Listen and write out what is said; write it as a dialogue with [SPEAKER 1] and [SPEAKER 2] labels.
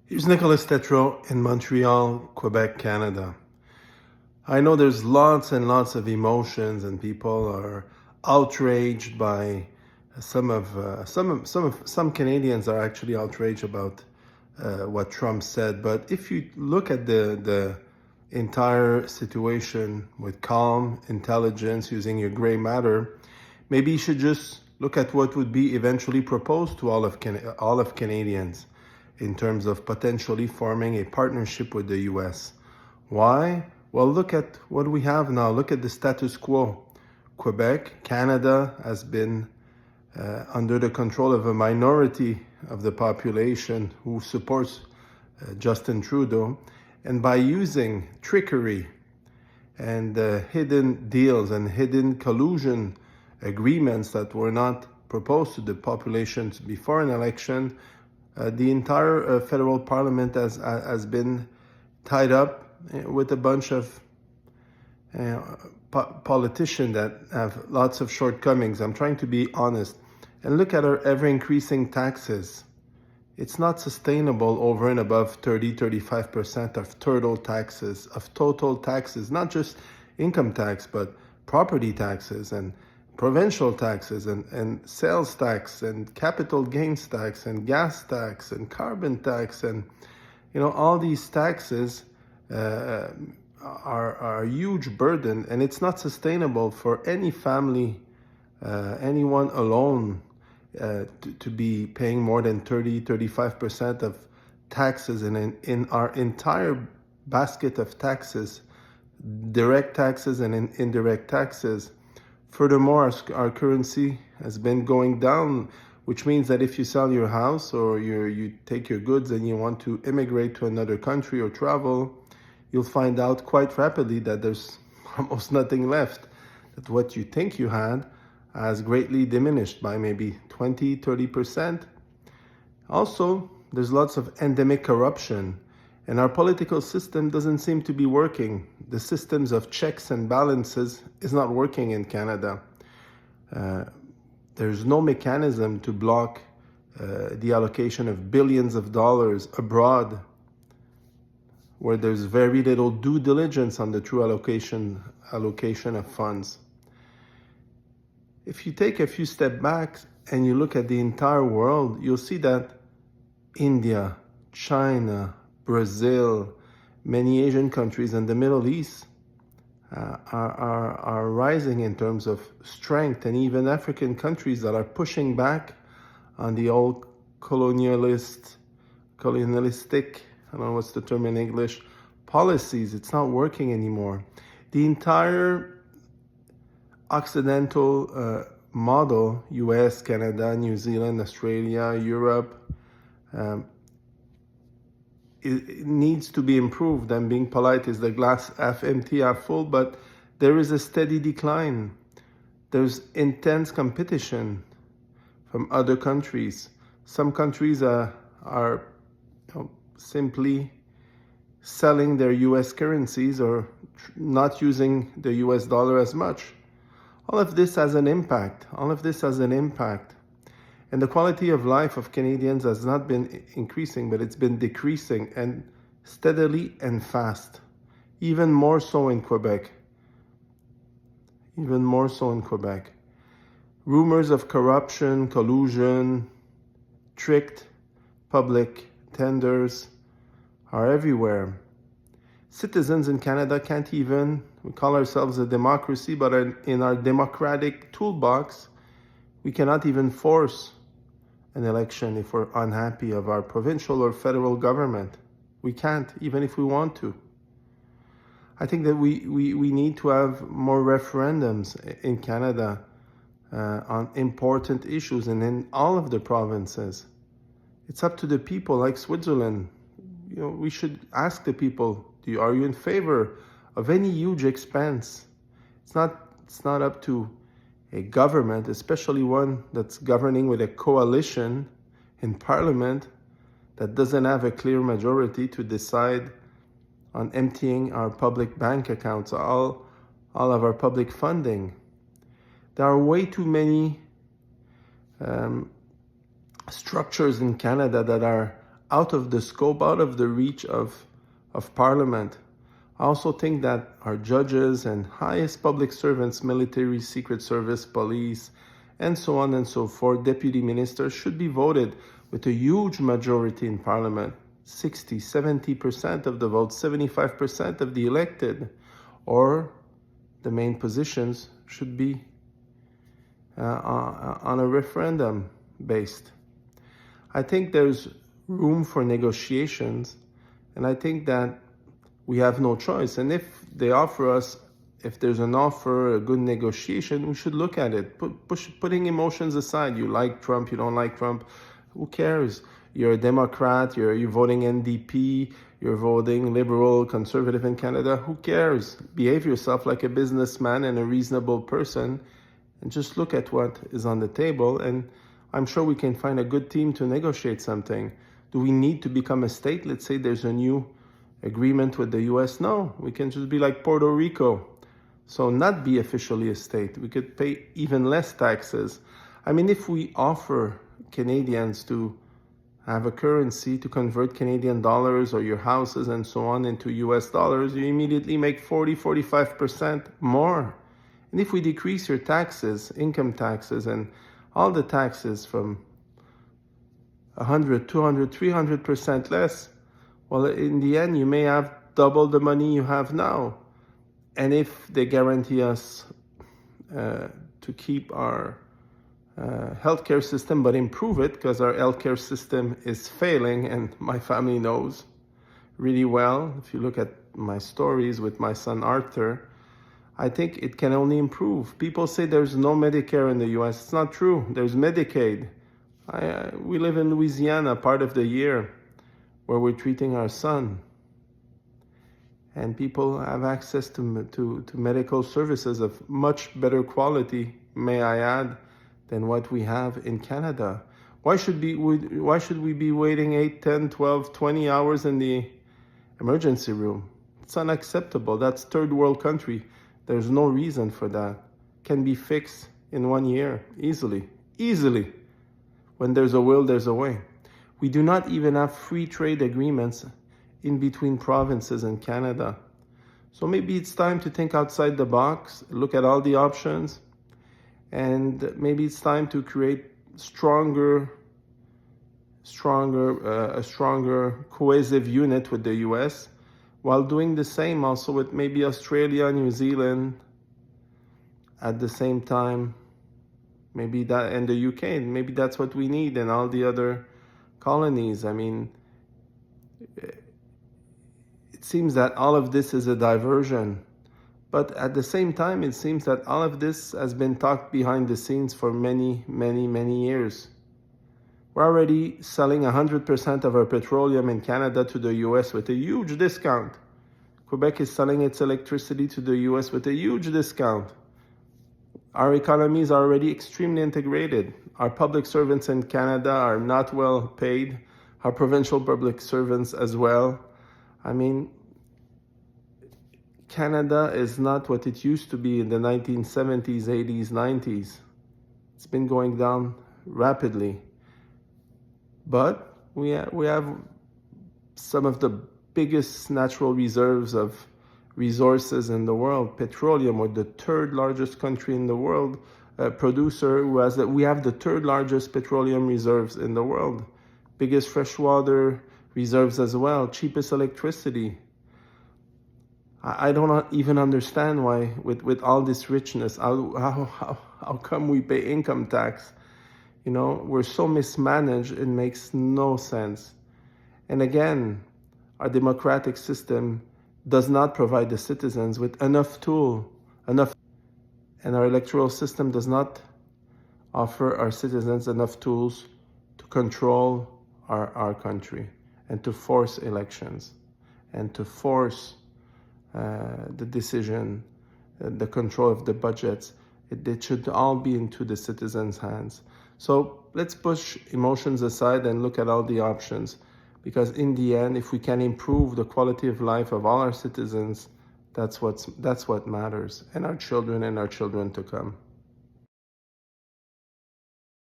[SPEAKER 1] Here's Nicholas Tetreault in Montreal, Quebec, Canada. I know there's lots and lots of emotions, and people are outraged by some Canadians are actually outraged about what Trump said. But if you look at the entire situation with calm intelligence, using your gray matter, maybe you should just look at what would be eventually proposed to all of Canadians in terms of potentially forming a partnership with the US. Why? Well, look at what we have now. Look at the status quo. Quebec, Canada has been under the control of a minority of the population who supports Justin Trudeau. And by using trickery and hidden deals and hidden collusion agreements that were not proposed to the populations before an election, the entire federal parliament has been tied up with a bunch of politicians that have lots of shortcomings. I'm trying to be honest. And look at our ever-increasing taxes. It's not sustainable over and above 35% of total taxes, not just income tax, but property taxes and provincial taxes and sales tax and capital gains tax and gas tax and carbon tax. And all these taxes are a huge burden, and it's not sustainable for any family, anyone alone, to be paying more than 35% of taxes. And in our entire basket of taxes, direct taxes and indirect taxes. Furthermore, our currency has been going down, which means that if you sell your house or you take your goods and you want to immigrate to another country or travel, you'll find out quite rapidly that there's almost nothing left, that what you think you had has greatly diminished by maybe 20-30%. Also, there's lots of endemic corruption, and our political system doesn't seem to be working. The systems of checks and balances is not working in Canada. There's no mechanism to block the allocation of billions of dollars abroad, where there's very little due diligence on the true allocation of funds. If you take a few steps back and you look at the entire world, you'll see that India, China, Brazil, many Asian countries, and the Middle East are rising in terms of strength, and even African countries that are pushing back on the old colonialistic, I don't know what's the term in English, policies. It's not working anymore. The entire Occidental model, US, Canada, New Zealand, Australia, Europe, it needs to be improved. And being polite, is the glass half empty, half full, but there is a steady decline. There's intense competition from other countries. Some countries are simply selling their US currencies or not using the US dollar as much. All of this has an impact. And the quality of life of Canadians has not been increasing, but it's been decreasing, and steadily and fast. Even more so in Quebec. Rumors of corruption, collusion, tricked public tenders are everywhere. Citizens in Canada can't even, we call ourselves a democracy, but in our democratic toolbox, we cannot even force an election if we're unhappy of our provincial or federal government. We can't, even if we want to. I think that we need to have more referendums in Canada on important issues and in all of the provinces. It's up to the people, like Switzerland. We should ask the people, are you in favor of any huge expense? It's not up to a government, especially one that's governing with a coalition in parliament that doesn't have a clear majority to decide on emptying our public bank accounts, all of our public funding. There are way too many structures in Canada that are out of the scope, out of the reach of Parliament. I also think that our judges and highest public servants, military, secret service, police, and so on and so forth, deputy ministers, should be voted with a huge majority in Parliament, 60, 70% of the votes, 75% of the elected, or the main positions should be on a referendum based. I think there's room for negotiations, and I think that we have no choice. And if they offer us, if there's an offer, a good negotiation, we should look at it. Putting emotions aside, you like Trump, you don't like Trump, who cares? You're a Democrat, you're voting NDP, you're voting Liberal, Conservative in Canada, who cares? Behave yourself like a businessman and a reasonable person, and just look at what is on the table, and I'm sure we can find a good team to negotiate something. Do we need to become a state? Let's say there's a new agreement with the US. No, we can just be like Puerto Rico. So not be officially a state. We could pay even less taxes. I mean, if we offer Canadians to have a currency to convert Canadian dollars or your houses and so on into US dollars, you immediately make 40-45% more. And if we decrease your taxes, income taxes, and all the taxes from 100, 200, 300% less, well, in the end, you may have double the money you have now. And if they guarantee us to keep our healthcare system, but improve it, because our healthcare system is failing, and my family knows really well. If you look at my stories with my son Arthur, I think it can only improve. People say there's no Medicare in the US. It's not true. There's Medicaid. We live in Louisiana part of the year where we're treating our son. And people have access to medical services of much better quality, may I add, than what we have in Canada. Why should we be waiting 8, 10, 12, 20 hours in the emergency room? It's unacceptable. That's third world country. There's no reason for that. Can be fixed in 1 year, easily. When there's a will, there's a way. We do not even have free trade agreements in between provinces in Canada. So maybe it's time to think outside the box, look at all the options, and maybe it's time to create a stronger cohesive unit with the US, while doing the same also with maybe Australia, New Zealand at the same time, maybe that, and the UK, maybe that's what we need, and all the other colonies. I mean, it seems that all of this is a diversion, but at the same time, it seems that all of this has been talked behind the scenes for many, many, many years. We're already selling 100% of our petroleum in Canada to the US with a huge discount. Quebec is selling its electricity to the US with a huge discount. Our economies are already extremely integrated. Our public servants in Canada are not well paid. Our provincial public servants as well. I mean, Canada is not what it used to be in the 1970s, 80s, 90s. It's been going down rapidly. But we have some of the biggest natural reserves of resources in the world. Petroleum, we're the third largest country in the world, producer we have the third largest petroleum reserves in the world. Biggest freshwater reserves as well, cheapest electricity. I don't even understand why, with all this richness, how come we pay income tax? You know, we're so mismanaged, it makes no sense. And again, our democratic system does not provide the citizens with enough and our electoral system does not offer our citizens enough tools to control our country and to force elections and to force the decision, the control of the budgets. It should all be into the citizens' hands. So let's push emotions aside and look at all the options, because in the end, if we can improve the quality of life of all our citizens, that's what matters, and our children to come.